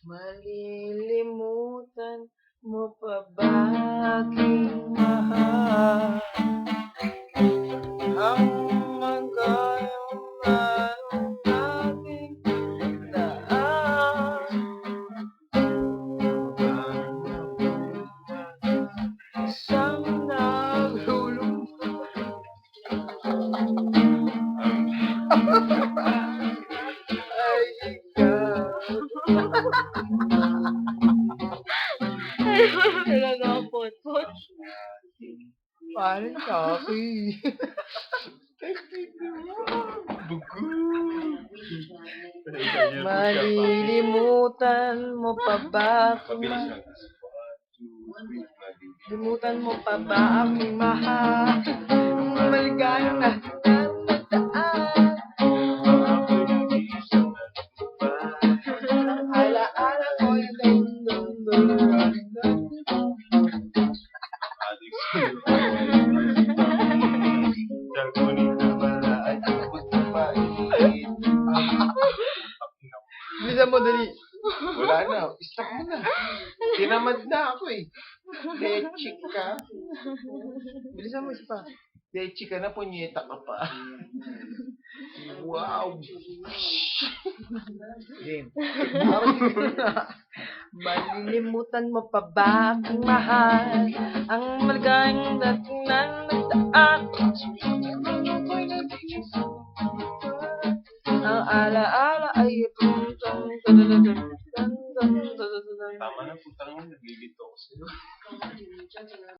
Malilimutan mo pa ba aking mahal? Ang magayong ating daan. Isang naghulog ay ikaw. Nagagapot-pot. Parang Shopee. Malilimutan mo pa ba aking mahal? Limutan mo pa ba aking mahal? Ang maligayang natatandaan. Alaala ko yung dundun. Bilisan mo, dali. Wala na. Stop mo na. Tinamad na ako eh. Leche ka. Bilisan mo isa pa. Leche ka na, punyeta ka pa. Wow. Game. Malilimutan mo pa ba aking mahal? Ang maligayang dating